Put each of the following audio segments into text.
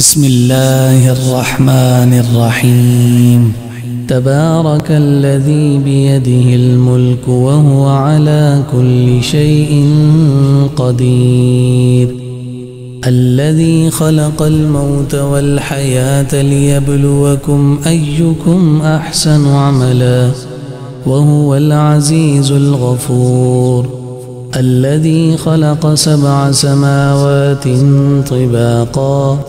بسم الله الرحمن الرحيم. تبارك الذي بيده الملك وهو على كل شيء قدير، الذي خلق الموت والحياة ليبلوكم أيكم أحسن عملا وهو العزيز الغفور، الذي خلق 7 سماوات طباقا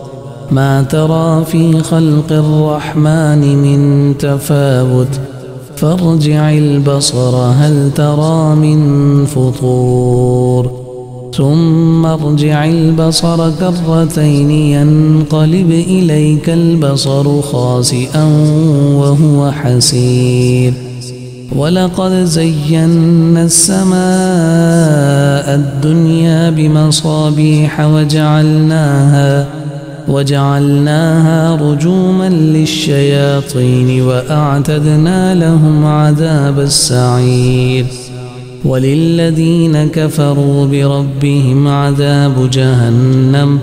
ما ترى في خلق الرحمن من تفاوت فارجع البصر هل ترى من فطور ثم ارجع البصر كرتين ينقلب إليك البصر خاسئا وهو حسير، ولقد زينا السماء الدنيا بمصابيح وجعلناها رجوما للشياطين وأعتدنا لهم عذاب السعير، وللذين كفروا بربهم عذاب جهنم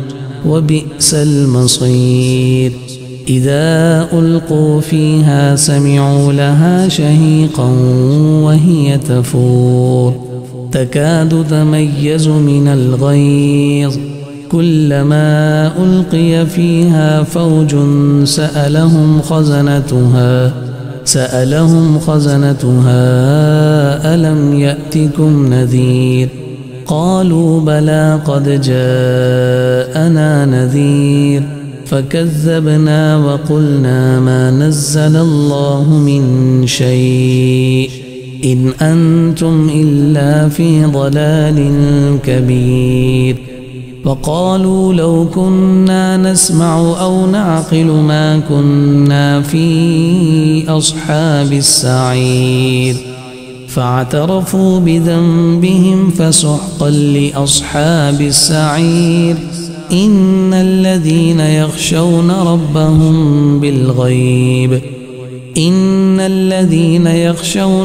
وبئس المصير. إذا ألقوا فيها سمعوا لها شهيقا وهي تفور تكاد تميز من الغيظ، كلما ألقي فيها فوج سألهم خزنتها ألم يأتكم نذير، قالوا بلى قد جاءنا نذير فكذبنا وقلنا ما نزل الله من شيء إن أنتم إلا في ضلال كبير، وقالوا لو كنا نسمع أو نعقل ما كنا في أصحاب السعير، فاعترفوا بذنبهم فسحقا لأصحاب السعير. إن الذين يخشون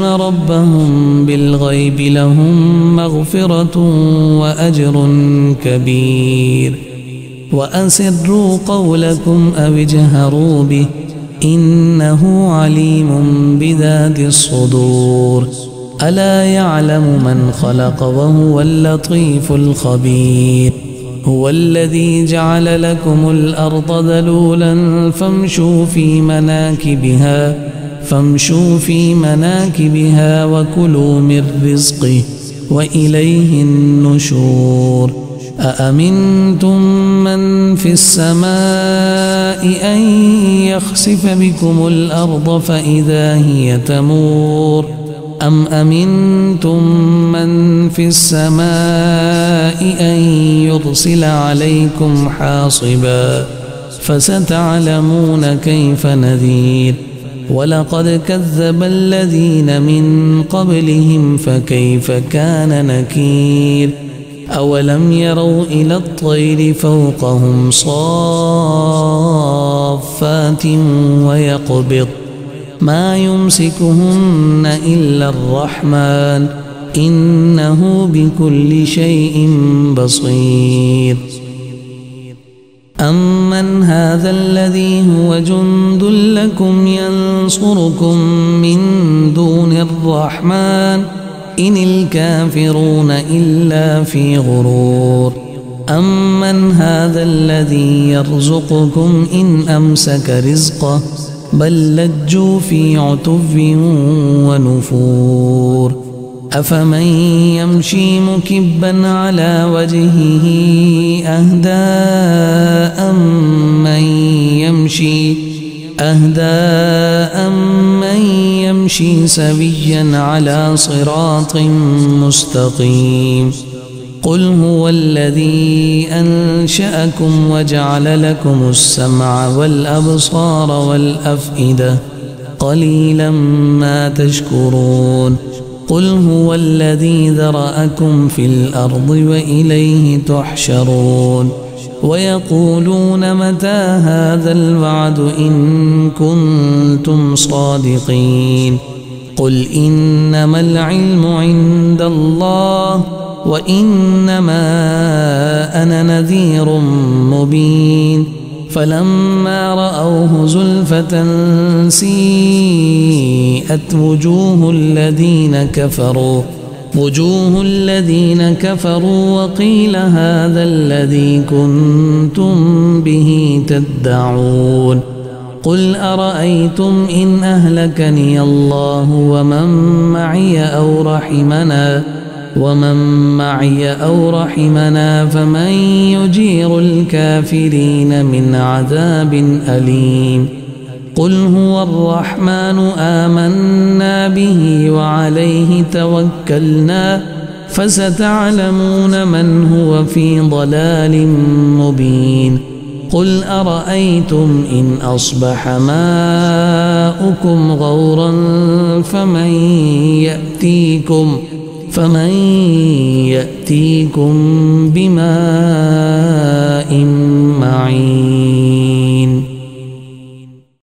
ربهم بالغيب لهم مغفرة وأجر كبير، وأسروا قولكم أو اجهروا به إنه عليم بذات الصدور، ألا يعلم من خلق وهو اللطيف الخبير. هو الذي جعل لكم الأرض ذلولا فامشوا في مناكبها وكلوا من رزقه وإليه النشور. أأمنتم من في السماء أن يخسف بكم الأرض فإذا هي تمور، أم أمنتم من في السماء أن يرسل عليكم حاصبا فستعلمون كيف نذير. ولقد كذب الذين من قبلهم فكيف كان نكير. أولم يروا إلى الطير فوقهم صافات ويقبض ما يمسكهن إلا الرحمن إنه بكل شيء بصير. أمن هذا الذي هو جند لكم ينصركم من دون الرحمن إن الكافرون إلا في غرور. أمن هذا الذي يرزقكم إن أمسك رزقه بل لجوا في عتو ونفور. أفمن يمشي مكبا على وجهه أهدى أمن يمشي سويا على صراط مستقيم. قل هو الذي أنشأكم وجعل لكم السمع والأبصار والأفئدة قليلا ما تشكرون. قل هو الذي ذرأكم في الأرض وإليه تحشرون. ويقولون متى هذا الوعد إن كنتم صادقين. قل إنما العلم عند الله وإنما أنا نذير مبين فلما رأوه زلفة سيئت وجوه الذين كفروا وقيل هذا الذي كنتم به تدعون قل أرأيتم إن أهلكني الله ومن معي أو رحمنا فمن يجير الكافرين من عذاب أليم قل هو الرحمن آمنا به وعليه توكلنا فستعلمون من هو في ضلال مبين قل أرأيتم إن أصبح ماؤكم غورا فمن يأتيكم بماء معين